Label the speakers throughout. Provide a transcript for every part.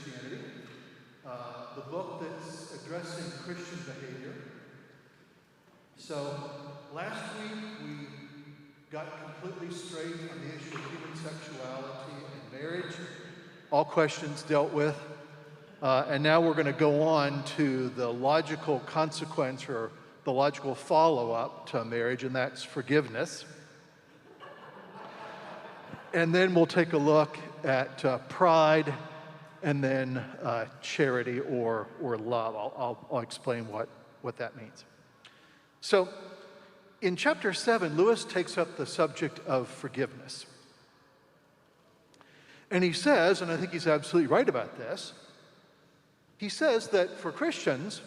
Speaker 1: Christianity, the book that's addressing Christian behavior. So last week we got completely straight on the issue of human sexuality and marriage, all questions dealt with. And now we're going to go on to the logical consequence or the logical follow-up to marriage, and that's forgiveness. And then we'll take a look at pride and then charity or love. I'll explain what that means. So in chapter 7, Lewis takes up the subject of forgiveness. And he says, and I think he's absolutely right about this, he says that for Christians,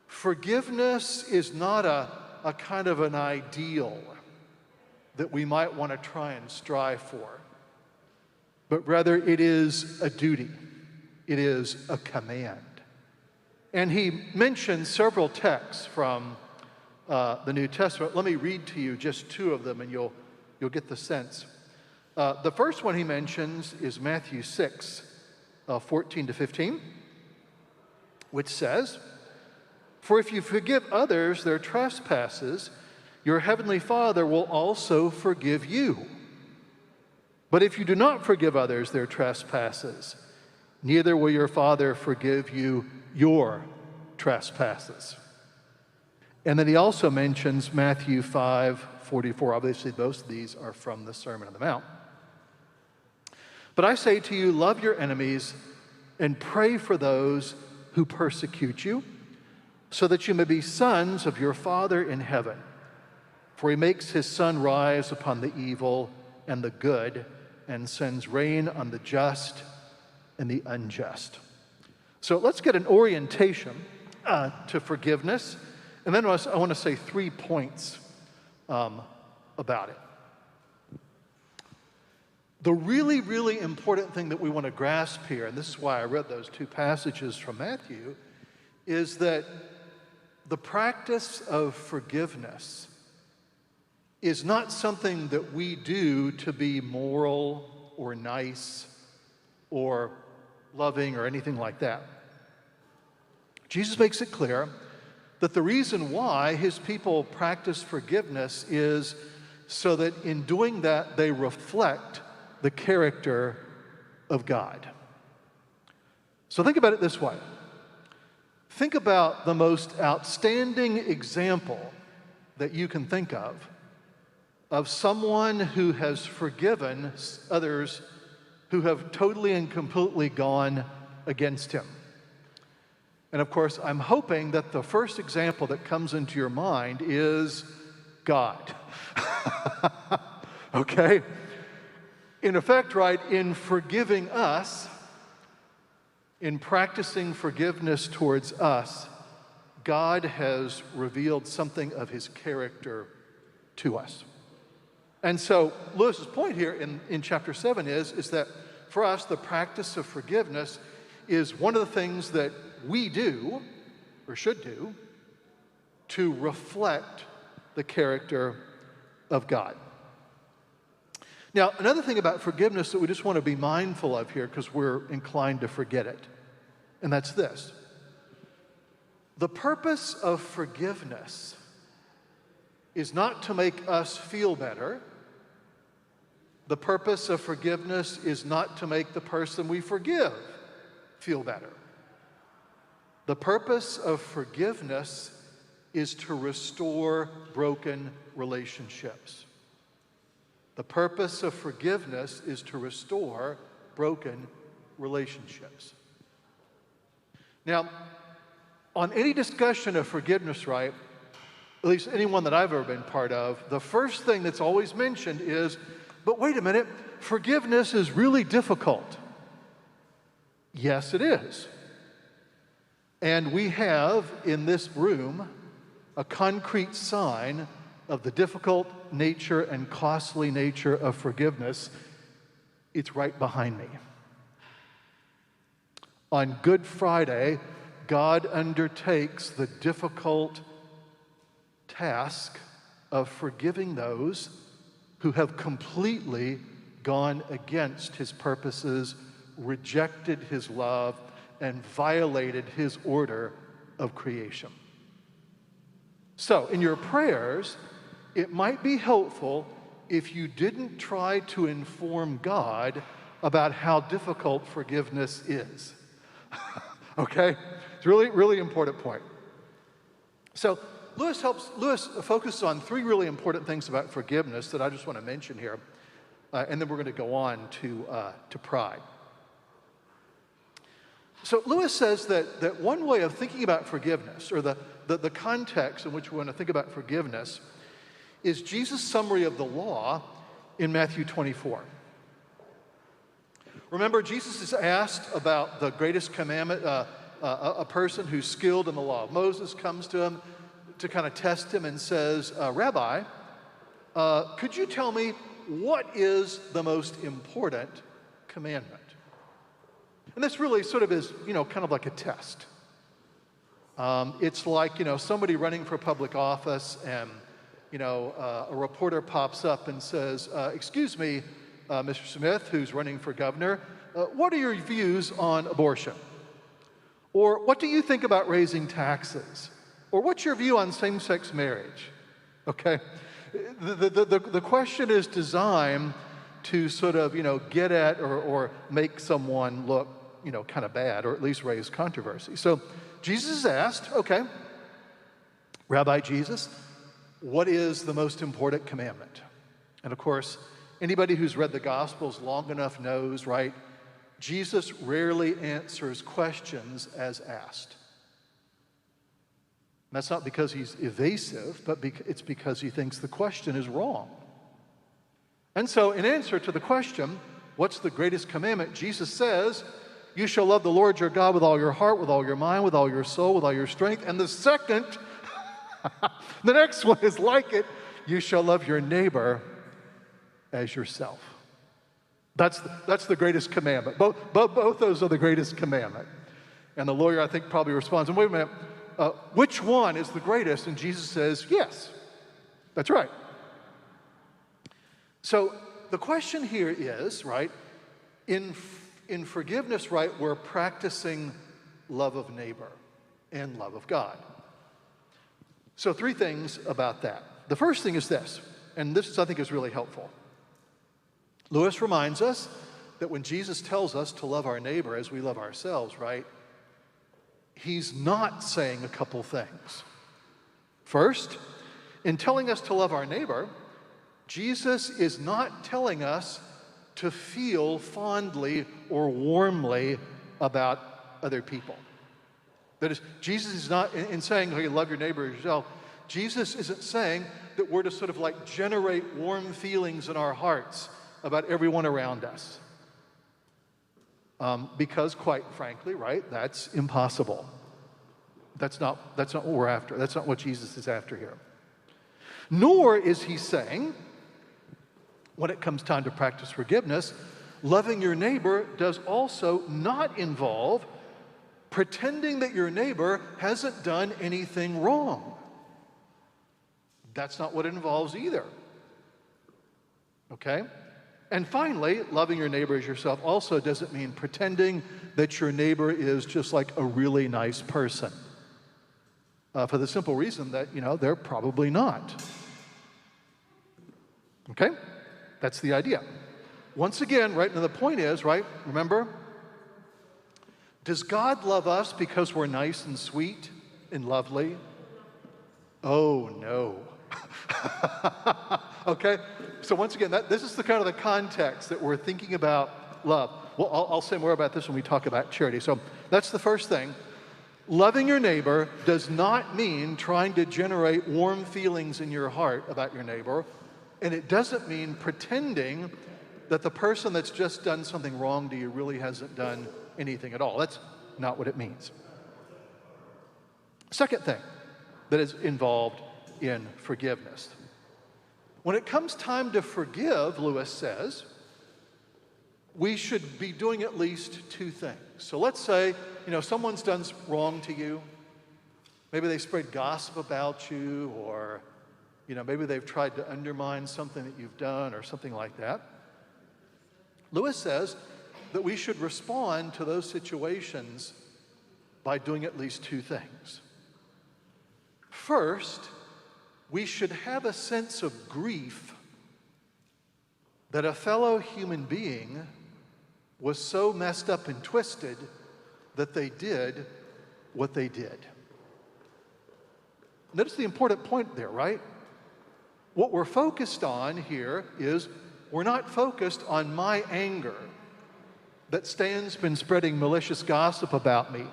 Speaker 1: forgiveness is not a kind of an ideal that we might want to try and strive for, but rather it is a duty. It is a command. And he mentions several texts from the New Testament. Let me read to you just two of them and you'll get the sense. The first one he mentions is Matthew 6, 14 to 15, which says, "For if you forgive others their trespasses, your heavenly Father will also forgive you. But if you do not forgive others their trespasses, neither will your Father forgive you your trespasses." And then he also mentions Matthew 5:44. Obviously, both of these are from the Sermon on the Mount. "But I say to you, love your enemies and pray for those who persecute you, so that you may be sons of your Father in heaven. For he makes his sun rise upon the evil and the good, and sends rain on the just and the unjust." So let's get an orientation to forgiveness, and then I want to say 3 points about it. The really, really important thing that we want to grasp here, and this is why I read those two passages from Matthew, is that the practice of forgiveness is not something that we do to be moral or nice or loving or anything like that. Jesus makes it clear that the reason why his people practice forgiveness is so that in doing that they reflect the character of God. So think about it this way. Think about the most outstanding example that you can think of someone who has forgiven others who have totally and completely gone against him. And of course, I'm hoping that the first example that comes into your mind is God. Okay? In effect, right, in forgiving us, in practicing forgiveness towards us, God has revealed something of his character to us. And so Lewis's point here in chapter 7 is that for us, the practice of forgiveness is one of the things that we do, or should do, to reflect the character of God. Now, another thing about forgiveness that we just want to be mindful of here, because we're inclined to forget it, and that's this. The purpose of forgiveness is not to make us feel better. The purpose of forgiveness is not to make the person we forgive feel better. The purpose of forgiveness is to restore broken relationships. The purpose of forgiveness is to restore broken relationships. Now, on any discussion of forgiveness, right, at least anyone that I've ever been part of, the first thing that's always mentioned is, but wait a minute, forgiveness is really difficult. Yes, it is. And we have in this room a concrete sign of the difficult nature and costly nature of forgiveness. It's right behind me. On Good Friday, God undertakes the difficult task of forgiving those who have completely gone against his purposes rejected his love and violated his order of creation. So, in your prayers, it might be helpful if you didn't try to inform God about how difficult forgiveness is. Okay? It's a really, really important point. So, Lewis focuses on three really important things about forgiveness that I just want to mention here, and then we're going to go on to pride. So Lewis says that one way of thinking about forgiveness, or the context in which we want to think about forgiveness, is Jesus' summary of the law in Matthew 24. Remember, Jesus is asked about the greatest commandment. A person who's skilled in the law of Moses comes to him to kind of test him and says, Rabbi, could you tell me what is the most important commandment? And this really sort of is, kind of like a test. It's like, somebody running for public office and, a reporter pops up and says, excuse me, Mr. Smith, who's running for governor, what are your views on abortion? Or what do you think about raising taxes? Or what's your view on same-sex marriage? Okay? The question is designed to sort of, get at or make someone look, kind of bad, or at least raise controversy. So Jesus is asked, okay, Rabbi Jesus, what is the most important commandment? And of course, anybody who's read the Gospels long enough knows, right? Jesus rarely answers questions as asked. And that's not because he's evasive, but it's because he thinks the question is wrong. And so in answer to the question, what's the greatest commandment? Jesus says, you shall love the Lord your God with all your heart, with all your mind, with all your soul, with all your strength. And the second, the next one is like it, you shall love your neighbor as yourself. That's the greatest commandment. Both those are the greatest commandment. And the lawyer, I think, probably responds, and wait a minute, which one is the greatest? And Jesus says, yes, that's right. So the question here is, right, in forgiveness, right, we're practicing love of neighbor and love of God. So three things about that. The first thing is this, and this I think is really helpful. Lewis reminds us that when Jesus tells us to love our neighbor as we love ourselves, right, he's not saying a couple things. First, in telling us to love our neighbor, Jesus is not telling us to feel fondly or warmly about other people. That is, Jesus is not, in saying, okay, love your neighbor as yourself, Jesus isn't saying that we're to sort of like generate warm feelings in our hearts about everyone around us. Because quite frankly, right, that's impossible. That's not what we're after. That's not what Jesus is after here. Nor is he saying, when it comes time to practice forgiveness, loving your neighbor does also not involve pretending that your neighbor hasn't done anything wrong. That's not what it involves either. Okay? And finally, loving your neighbor as yourself also doesn't mean pretending that your neighbor is just like a really nice person. For the simple reason that, they're probably not. Okay? That's the idea. Once again, right, and the point is, right, remember, does God love us because we're nice and sweet and lovely? Oh, no. Okay? So once again, this is the kind of the context that we're thinking about love. Well, I'll say more about this when we talk about charity. So that's the first thing. Loving your neighbor does not mean trying to generate warm feelings in your heart about your neighbor, and it doesn't mean pretending that the person that's just done something wrong to you really hasn't done anything at all. That's not what it means. Second thing that is involved in forgiveness. When it comes time to forgive, Lewis says, we should be doing at least two things. So let's say, someone's done wrong to you. Maybe they spread gossip about you, or, maybe they've tried to undermine something that you've done or something like that. Lewis says, that we should respond to those situations by doing at least two things. First, we should have a sense of grief that a fellow human being was so messed up and twisted that they did what they did. Notice the important point there, right? What we're focused on here is we're not focused on my anger that Stan's been spreading malicious gossip about me.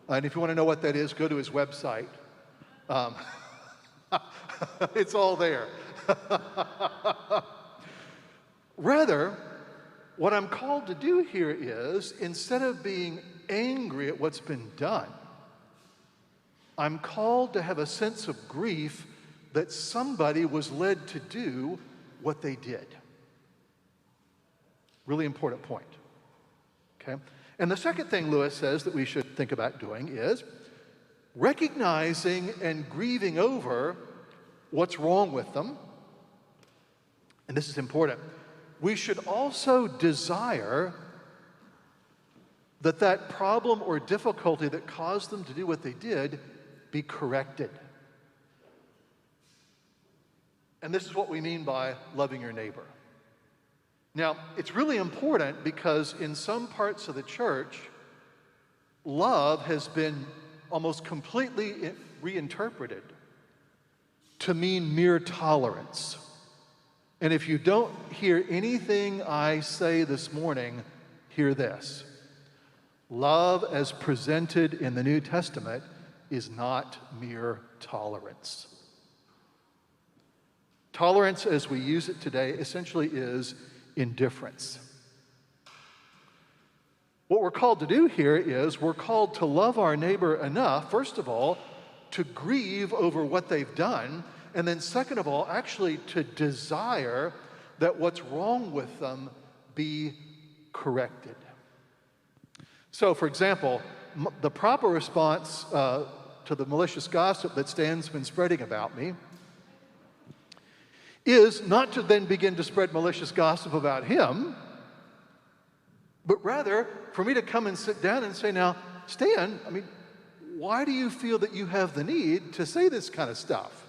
Speaker 1: And if you want to know what that is, go to his website. It's all there. Rather, what I'm called to do here is, instead of being angry at what's been done, I'm called to have a sense of grief that somebody was led to do what they did. Really important point. Okay? And the second thing Lewis says that we should think about doing is recognizing and grieving over what's wrong with them. And this is important. We should also desire that that problem or difficulty that caused them to do what they did be corrected. And this is what we mean by loving your neighbor. Now, it's really important because in some parts of the church, love has been almost completely reinterpreted to mean mere tolerance. And if you don't hear anything I say this morning, hear this. Love as presented in the New Testament is not mere tolerance. Tolerance, as we use it today, essentially is indifference. What we're called to do here is we're called to love our neighbor enough, first of all, to grieve over what they've done, and then second of all, actually to desire that what's wrong with them be corrected. So, for example, the proper response to the malicious gossip that Stan's been spreading about me is not to then begin to spread malicious gossip about him, but rather for me to come and sit down and say, now, Stan, why do you feel that you have the need to say this kind of stuff?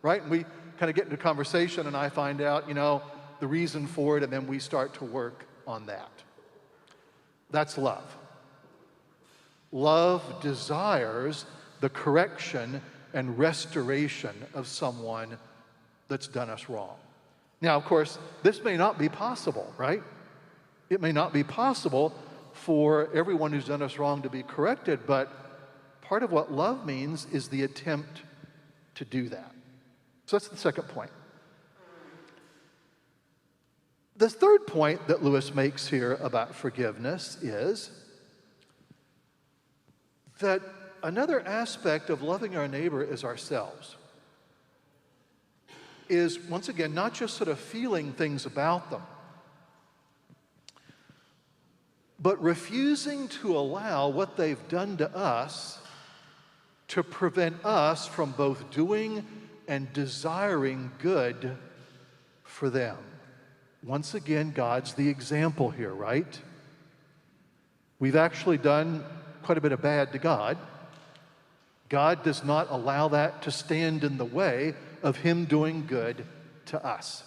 Speaker 1: Right? And we kind of get into conversation and I find out, the reason for it, and then we start to work on that. That's love. Love desires the correction and restoration of someone that's done us wrong. Now, of course, this may not be possible, right? It may not be possible for everyone who's done us wrong to be corrected, but part of what love means is the attempt to do that. So that's the second point. The third point that Lewis makes here about forgiveness is that another aspect of loving our neighbor as ourselves is, once again, not just sort of feeling things about them, but refusing to allow what they've done to us to prevent us from both doing and desiring good for them. Once again, God's the example here, right? We've actually done quite a bit of bad to God. God does not allow that to stand in the way of him doing good to us.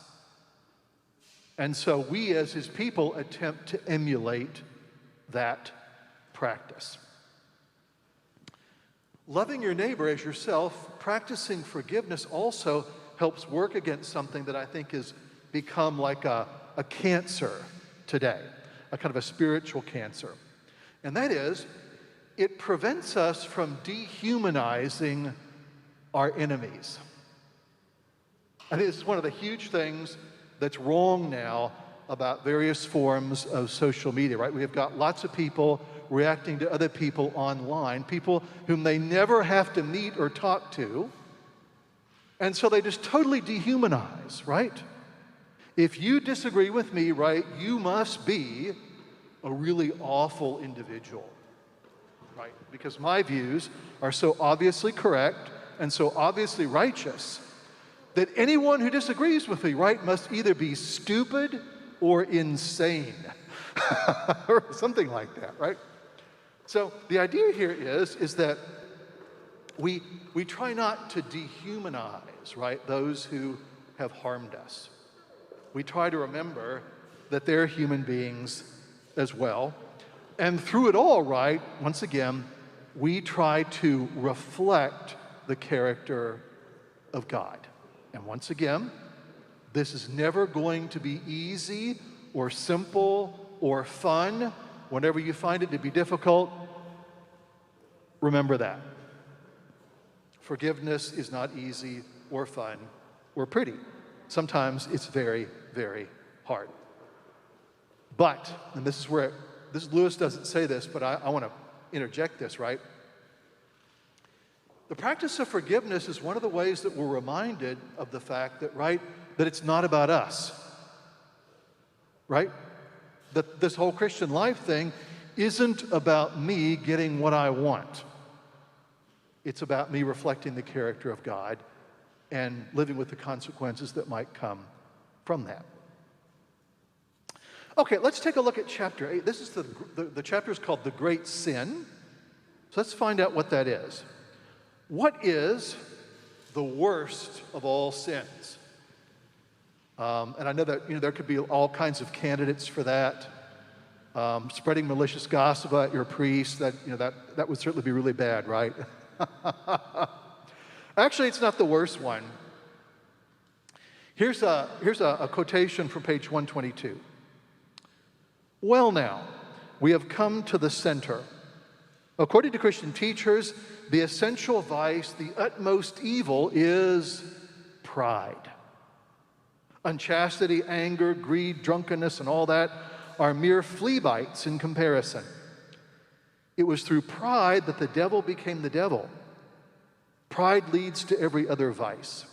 Speaker 1: And so we as his people attempt to emulate that practice. Loving your neighbor as yourself, practicing forgiveness also helps work against something that I think has become like a cancer today, a kind of a spiritual cancer. And that is, it prevents us from dehumanizing our enemies. I think this is one of the huge things that's wrong now about various forms of social media, right? We have got lots of people reacting to other people online, people whom they never have to meet or talk to, and so they just totally dehumanize, right? If you disagree with me, right, you must be a really awful individual, right? Because my views are so obviously correct and so obviously righteous that anyone who disagrees with me, right, must either be stupid or insane, or something like that, right? So the idea here is that we try not to dehumanize, right, those who have harmed us. We try to remember that they're human beings as well. And through it all, right, once again, we try to reflect the character of God. And once again, this is never going to be easy or simple or fun. Whenever you find it to be difficult, remember that. Forgiveness is not easy or fun or pretty. Sometimes it's very, very hard. But, and this is where, Lewis doesn't say this, but I want to interject this, right? The practice of forgiveness is one of the ways that we're reminded of the fact that, right, that it's not about us, right? That this whole Christian life thing isn't about me getting what I want. It's about me reflecting the character of God and living with the consequences that might come from that. Okay, let's take a look at chapter 8. This is the chapter is called The Great Sin. So let's find out what that is. What is the worst of all sins? And I know that there could be all kinds of candidates for that. Spreading malicious gossip about your priest, that would certainly be really bad, right? Actually, it's not the worst one. Here's a quotation from page 122. Well now, we have come to the center. According to Christian teachers, the essential vice, the utmost evil is pride. Unchastity, anger, greed, drunkenness, and all that are mere flea bites in comparison. It was through pride that the devil became the devil. Pride leads to every other vice.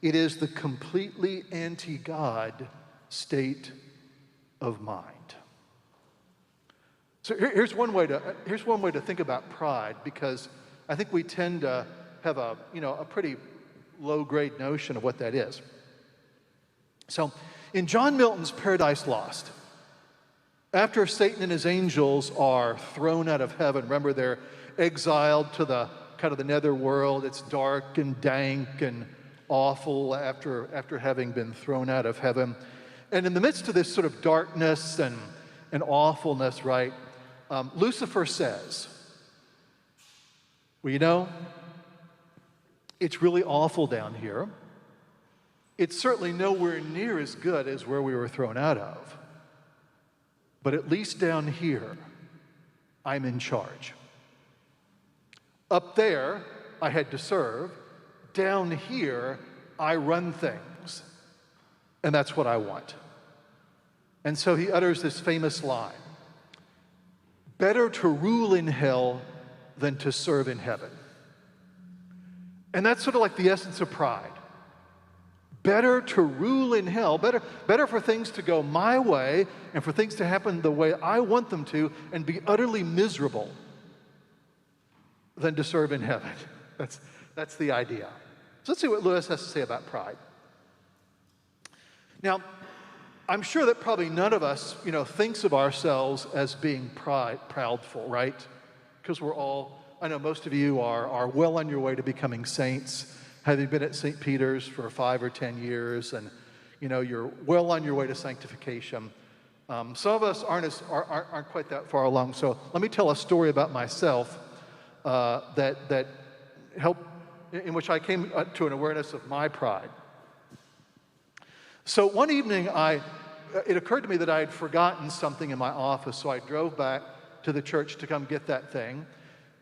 Speaker 1: It is the completely anti-God state of mind. So here's one way to think about pride, because I think we tend to have a pretty low-grade notion of what that is. So in John Milton's Paradise Lost, after Satan and his angels are thrown out of heaven, remember they're exiled to the kind of the netherworld. It's dark and dank and awful after having been thrown out of heaven. And in the midst of this sort of darkness and awfulness, right, Lucifer says, well, it's really awful down here. It's certainly nowhere near as good as where we were thrown out of. But at least down here, I'm in charge. Up there, I had to serve. Down here, I run things. And that's what I want. And so he utters this famous line, better to rule in hell than to serve in heaven. And that's sort of like the essence of pride. Better to rule in hell, better for things to go my way and for things to happen the way I want them to and be utterly miserable than to serve in heaven. That's the idea. So let's see what Lewis has to say about pride. Now, I'm sure that probably none of us, thinks of ourselves as being proudful, right? Because I know most of you are well on your way to becoming saints, having been at St. Peter's for 5 or 10 years, and you're well on your way to sanctification. Some of us aren't quite that far along. So let me tell a story about myself that helped, in which I came to an awareness of my pride. So one evening, it occurred to me that I had forgotten something in my office, so I drove back to the church to come get that thing.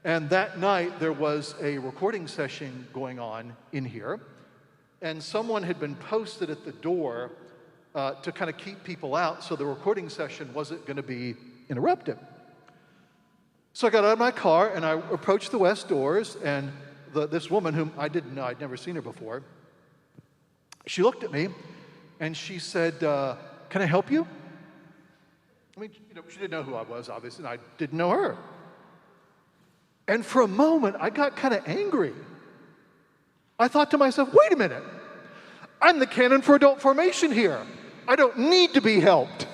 Speaker 1: And that night, there was a recording session going on in here, and someone had been posted at the door to kind of keep people out so the recording session wasn't going to be interrupted. So I got out of my car, and I approached the west doors, and this woman, whom I didn't know, I'd never seen her before, she looked at me, and she said, can I help you? I mean, she didn't know who I was, obviously, and I didn't know her. And for a moment, I got kind of angry. I thought to myself, wait a minute. I'm the canon for adult formation here. I don't need to be helped.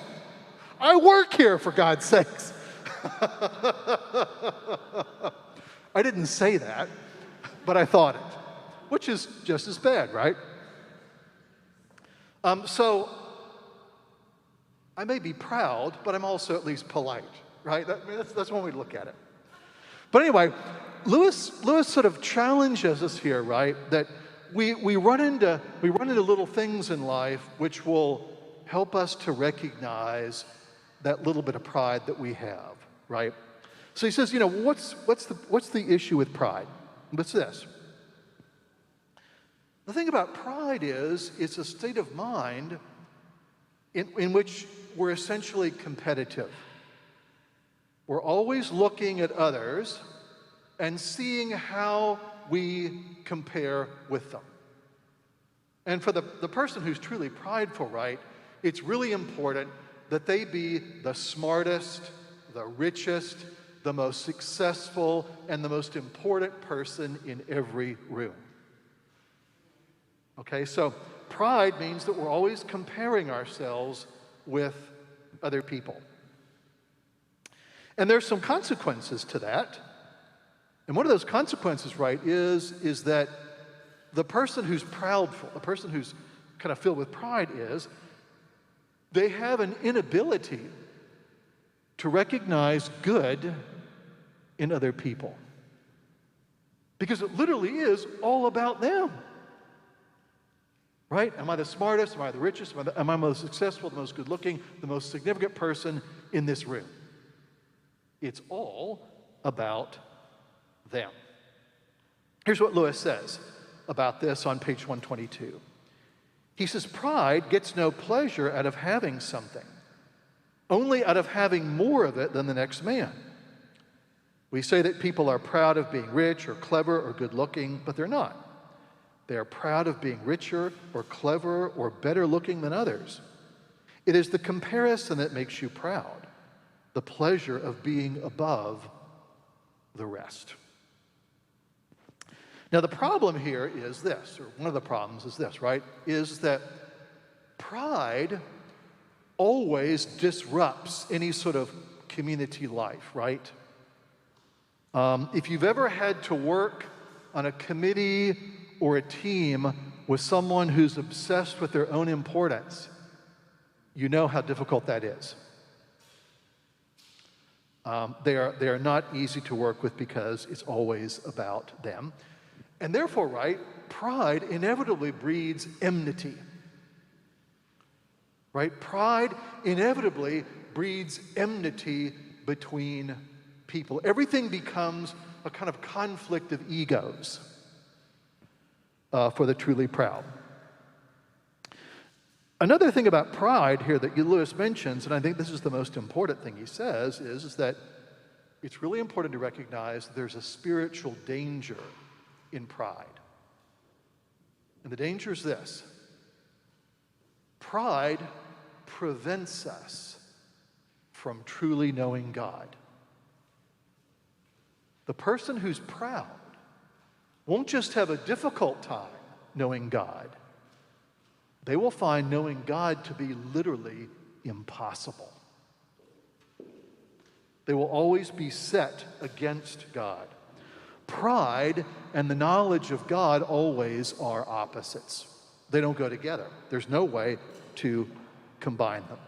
Speaker 1: I work here, for God's sakes. I didn't say that, but I thought it, which is just as bad, right? So I may be proud, but I'm also at least polite, right? That's one way to look at it. But anyway, Lewis sort of challenges us here, right? That we run into little things in life which will help us to recognize that little bit of pride that we have, right? So he says, what's the issue with pride? What's this? The thing about pride is it's a state of mind in which we're essentially competitive. We're always looking at others and seeing how we compare with them. And for the person who's truly prideful, right, it's really important that they be the smartest, the richest, the most successful, and the most important person in every room. Okay, so pride means that we're always comparing ourselves with other people. And there's some consequences to that. And one of those consequences, right, is that the person who's proudful, the person who's kind of filled with pride they have an inability to recognize good in other people. Because it literally is all about them. Right? Am I the smartest? Am I the richest? Am I the most successful, the most good-looking, the most significant person in this room? It's all about them. Here's what Lewis says about this on page 122. He says, pride gets no pleasure out of having something, only out of having more of it than the next man. We say that people are proud of being rich or clever or good-looking, but they're not. They are proud of being richer or cleverer or better looking than others. It is the comparison that makes you proud, the pleasure of being above the rest. Now, the problem here is this, or one of the problems is this, right? Is that pride always disrupts any sort of community life, right? If you've ever had to work on a committee or a team with someone who's obsessed with their own importance, you know how difficult that is. They are not easy to work with because it's always about them. And therefore, right, pride inevitably breeds enmity. Right? Pride inevitably breeds enmity between people. Everything becomes a kind of conflict of egos for the truly proud. Another thing about pride here that Lewis mentions, and I think this is the most important thing he says, is that it's really important to recognize there's a spiritual danger in pride. And the danger is this: pride prevents us from truly knowing God. The person who's proud won't just have a difficult time knowing God. They will find knowing God to be literally impossible. They will always be set against God. Pride and the knowledge of God always are opposites. They don't go together. There's no way to combine them.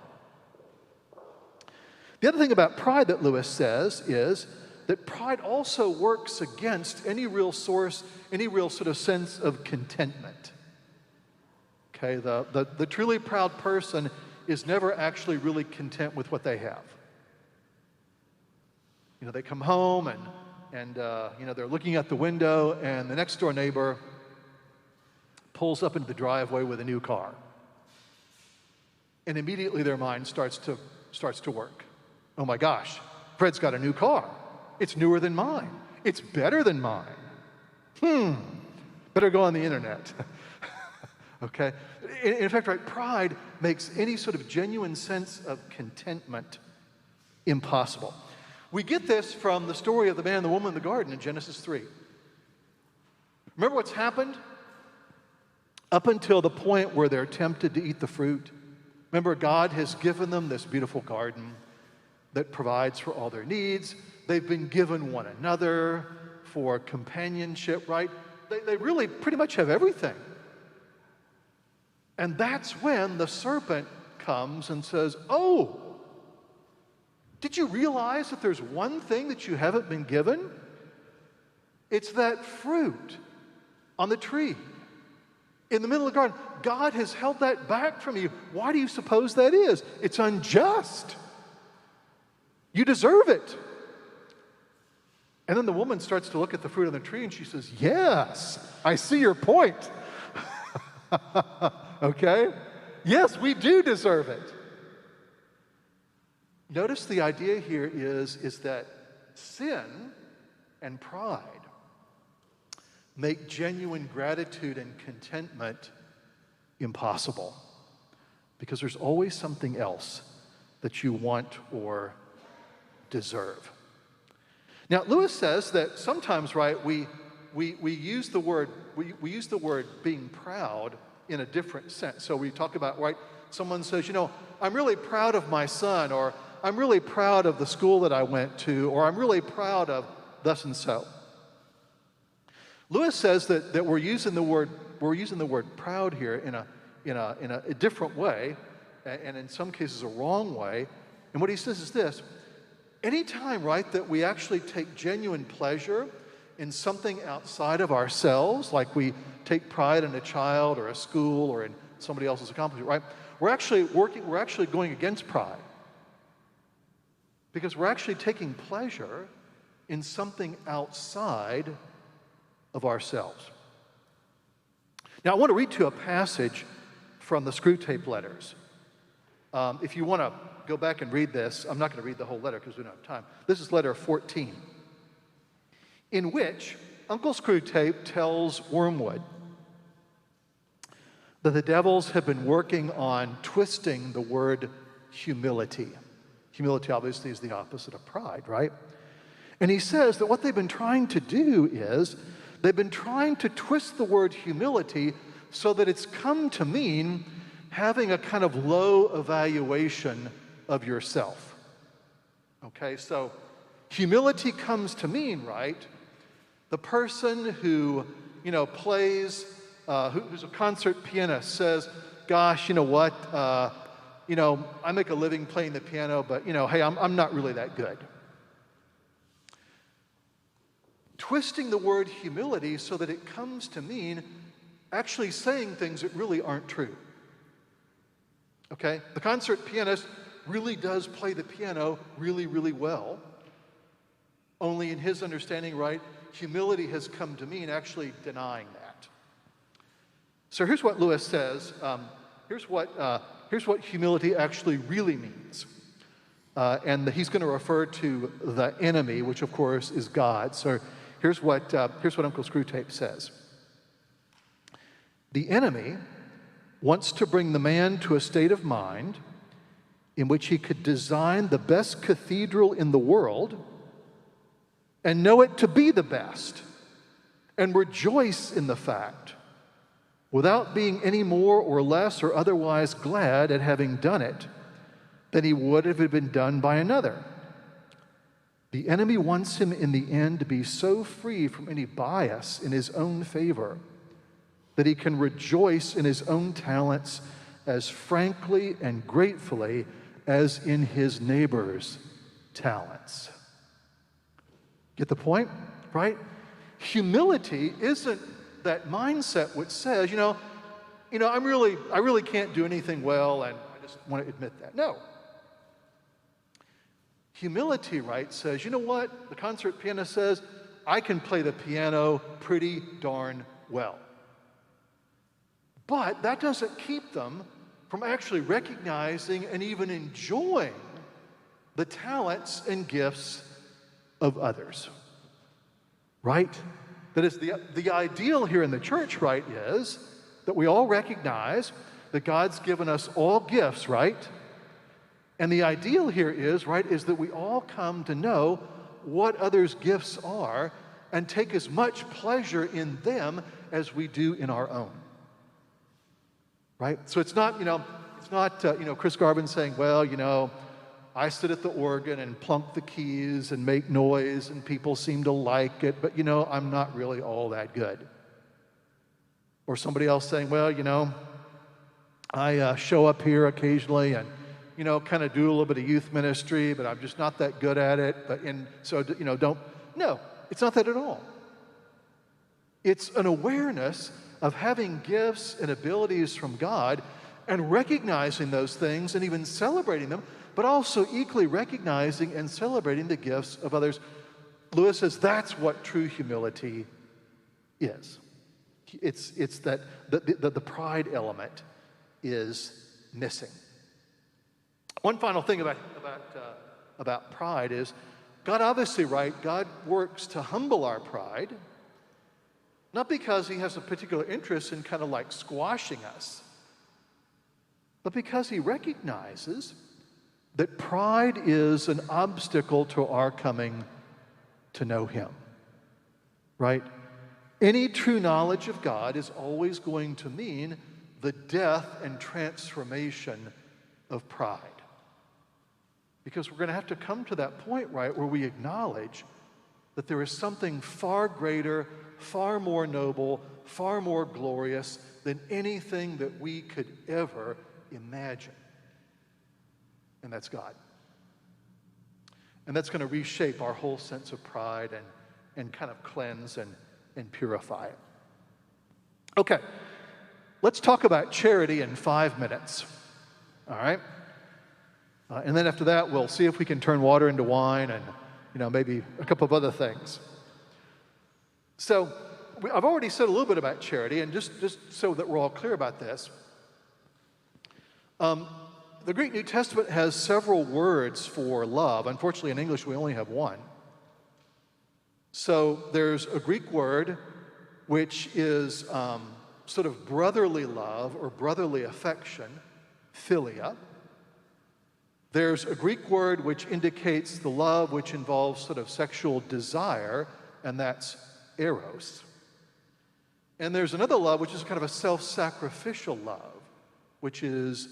Speaker 1: The other thing about pride that Lewis says is that pride also works against any real sort of sense of contentment. Okay, the truly proud person is never actually really content with what they have. You know, they come home and they're looking out the window, and the next door neighbor pulls up into the driveway with a new car. And immediately their mind starts to work. Oh my gosh, Fred's got a new car. It's newer than mine. It's better than mine. Better go on the internet. Okay? In fact, right, pride makes any sort of genuine sense of contentment impossible. We get this from the story of the man and the woman in the garden in Genesis 3. Remember what's happened? Up until the point where they're tempted to eat the fruit. Remember, God has given them this beautiful garden that provides for all their needs. They've been given one another for companionship, right? They really pretty much have everything. And that's when the serpent comes and says, oh, did you realize that there's one thing that you haven't been given? It's that fruit on the tree in the middle of the garden. God has held that back from you. Why do you suppose that is? It's unjust. You deserve it. And then the woman starts to look at the fruit on the tree and she says, yes, I see your point. Okay? Yes, we do deserve it. Notice the idea here is that sin and pride make genuine gratitude and contentment impossible, because there's always something else that you want or deserve. Now, Lewis says that sometimes, right, we use the word being proud in a different sense. So we talk about, right, someone says, I'm really proud of my son, or I'm really proud of the school that I went to, or I'm really proud of thus and so. Lewis says that we're using the word proud here in a different way, and in some cases a wrong way. And what he says is this: anytime, right, that we actually take genuine pleasure in something outside of ourselves, like we take pride in a child or a school or in somebody else's accomplishment, right? We're actually going against pride, because we're actually taking pleasure in something outside of ourselves. Now, I want to read to you a passage from the Screwtape Letters. If you want to go back and read this, I'm not going to read the whole letter because we don't have time. This is letter 14, in which Uncle Screwtape tells Wormwood that the devils have been working on twisting the word humility. Humility obviously is the opposite of pride, right? And he says that what they've been trying to do is they've been trying to twist the word humility so that it's come to mean having a kind of low evaluation of yourself. Okay, so humility comes to mean, right, the person who, plays, who's a concert pianist says, gosh, you know what, I make a living playing the piano, but, hey, I'm not really that good. Twisting the word humility so that it comes to mean actually saying things that really aren't true. Okay? The concert pianist really does play the piano really, really well. Only in his understanding, right, humility has come to mean actually denying that. So here's what Lewis says. Here's what humility actually really means. And he's going to refer to the enemy, which of course is God. So here's what Uncle Screwtape says. The enemy wants to bring the man to a state of mind in which he could design the best cathedral in the world and know it to be the best and rejoice in the fact without being any more or less or otherwise glad at having done it than he would if it had been done by another. The enemy wants him in the end to be so free from any bias in his own favor that he can rejoice in his own talents as frankly and gratefully as in his neighbor's talents. Get the point, right? Humility isn't that mindset which says, I really can't do anything well, and I just want to admit that. No. Humility, right, says, you know what? The concert pianist says, I can play the piano pretty darn well. But that doesn't keep them from actually recognizing and even enjoying the talents and gifts of others. Right? That is, the ideal here in the church, right, is that we all recognize that God's given us all gifts, right? And the ideal here is, right, is that we all come to know what others' gifts are and take as much pleasure in them as we do in our own. Right? So it's not It's not, Chris Garvin saying, well, I sit at the organ and plunk the keys and make noise and people seem to like it, but, I'm not really all that good. Or somebody else saying, well, I show up here occasionally and, kind of do a little bit of youth ministry, but I'm just not that good at it. No, it's not that at all. It's an awareness of having gifts and abilities from God and recognizing those things and even celebrating them, but also equally recognizing and celebrating the gifts of others. Lewis says that's what true humility is. It's that the pride element is missing. One final thing about pride is God obviously, right, God works to humble our pride, not because he has a particular interest in kind of like squashing us, but because he recognizes that pride is an obstacle to our coming to know him, right? Any true knowledge of God is always going to mean the death and transformation of pride. Because we're going to have to come to that point, right, where we acknowledge that there is something far greater, far more noble, far more glorious than anything that we could ever imagine. And that's God. And that's going to reshape our whole sense of pride and kind of cleanse and purify it. Okay, let's talk about charity in 5 minutes. All right? And then after that, we'll see if we can turn water into wine and, maybe a couple of other things. So I've already said a little bit about charity, and just so that we're all clear about this, the Greek New Testament has several words for love. Unfortunately, in English, we only have one. So there's a Greek word which is sort of brotherly love or brotherly affection, philia. There's a Greek word which indicates the love which involves sort of sexual desire, and that's eros. And there's another love which is kind of a self-sacrificial love, which is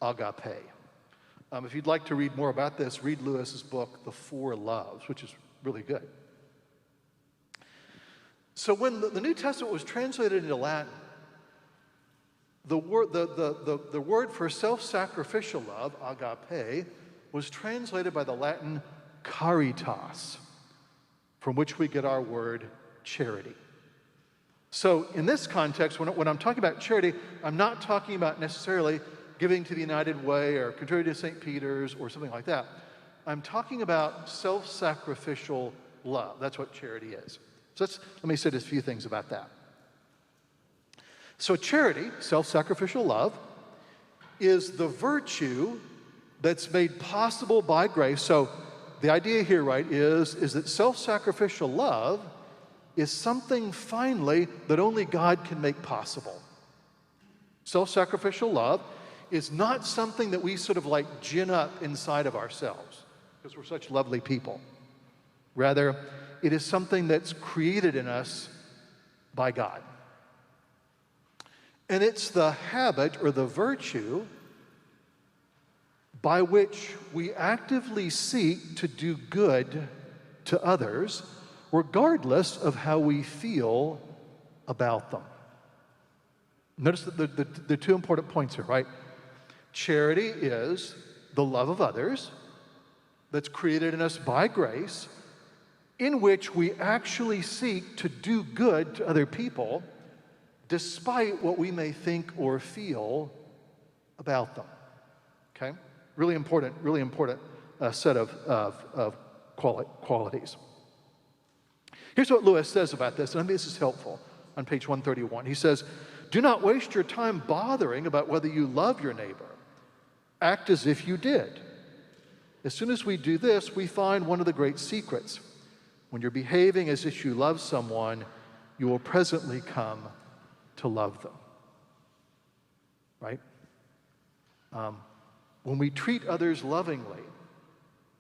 Speaker 1: agape. If you'd like to read more about this, read Lewis's book, The Four Loves, which is really good. So when the New Testament was translated into Latin, the word for self-sacrificial love, agape, was translated by the Latin caritas, from which we get our word charity. So in this context, when I'm talking about charity, I'm not talking about necessarily giving to the United Way or contributing to St. Peter's or something like that. I'm talking about self-sacrificial love. That's what charity is. So let me say just a few things about that. So charity, self-sacrificial love, is the virtue that's made possible by grace. So the idea here, right, is that self-sacrificial love is something finally that only God can make possible. Self-sacrificial love is not something that we sort of like gin up inside of ourselves because we're such lovely people. Rather, it is something that's created in us by God. And it's the habit or the virtue by which we actively seek to do good to others, regardless of how we feel about them. Notice that the two important points here, right? Charity is the love of others that's created in us by grace, in which we actually seek to do good to other people, despite what we may think or feel about them. Okay? Really important set of qualities. Here's what Lewis says about this, and I think this is helpful on page 131. He says, "Do not waste your time bothering about whether you love your neighbor. Act as if you did. As soon as we do this, we find one of the great secrets. When you're behaving as if you love someone, you will presently come to love them." Right? When we treat others lovingly,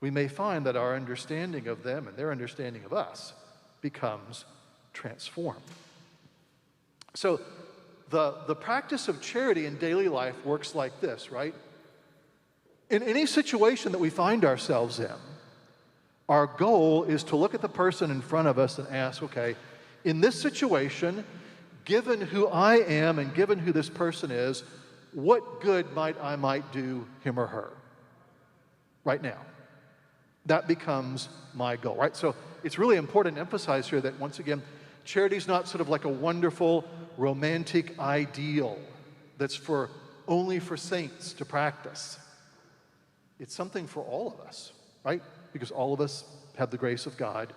Speaker 1: we may find that our understanding of them and their understanding of us becomes transformed. So The practice of charity in daily life works like this, right? In any situation that we find ourselves in, our goal is to look at the person in front of us and ask, okay, in this situation, given who I am and given who this person is, what good might I do him or her right now? That becomes my goal, right? So it's really important to emphasize here that, once again, charity is not sort of like a wonderful romantic ideal that's only for saints to practice. It's something for all of us, right? Because all of us have the grace of God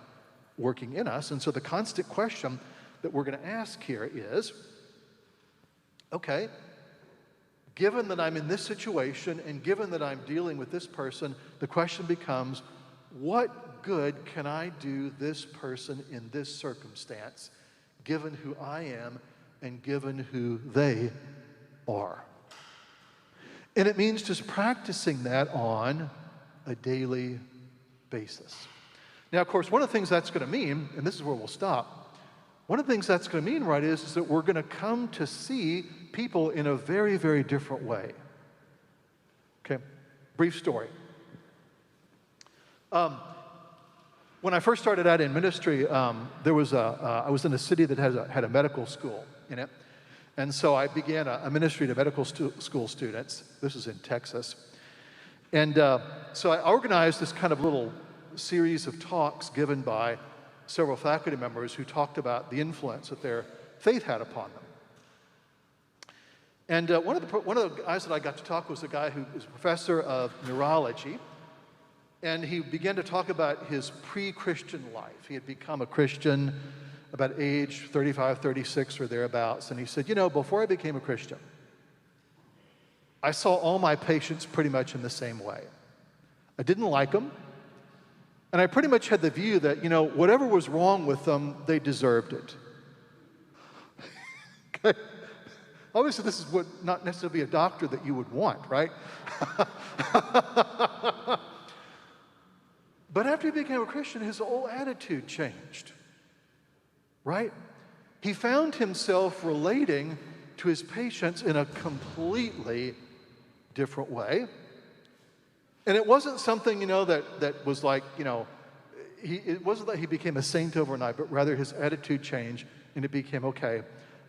Speaker 1: working in us. And so the constant question that we're going to ask here is, okay, given that I'm in this situation and given that I'm dealing with this person, the question becomes, what good can I do this person in this circumstance, given who I am and given who they are? And it means just practicing that on a daily basis. Now, of course, one of the things that's going to mean, and this is where we'll stop, one of the things that's going to mean, right, is that we're going to come to see people in a very, very different way. Okay, brief story. When I first started out in ministry, I was in a city that had a medical school in it. And so I began a ministry to medical school students. This is in Texas. And so I organized this kind of little series of talks given by several faculty members who talked about the influence that their faith had upon them. And one of the guys that I got to talk was a guy who is a professor of neurology. And he began to talk about his pre-Christian life. He had become a Christian about age 35, 36 or thereabouts. And he said, before I became a Christian, I saw all my patients pretty much in the same way. I didn't like them. And I pretty much had the view that, whatever was wrong with them, they deserved it. Okay. Obviously, this is not necessarily a doctor that you would want, right? But after he became a Christian, his whole attitude changed, right? He found himself relating to his patients in a completely different way. And it wasn't something, that was like, it wasn't that he became a saint overnight, but rather his attitude changed, and it became, okay,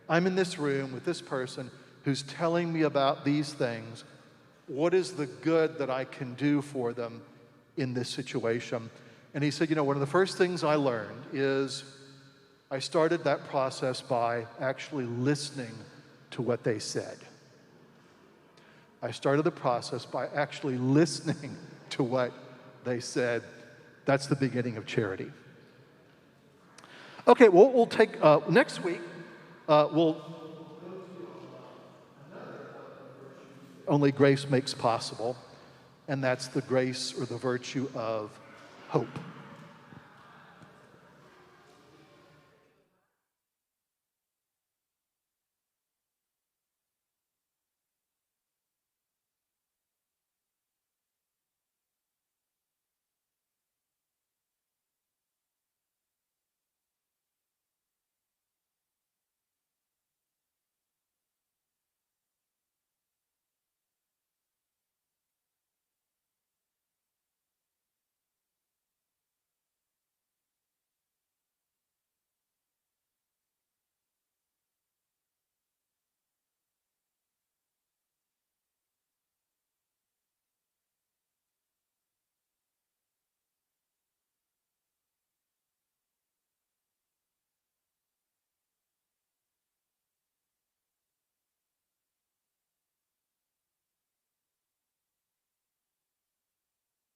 Speaker 1: I'm in this room with this person who's telling me about these things. What is the good that I can do for them in this situation? And he said, one of the first things I learned is I started that process by actually listening to what they said. I started the process by actually listening to what they said. That's the beginning of charity. Okay, well, we'll take, next week, we'll only grace makes possible, and that's the grace or the virtue of hope.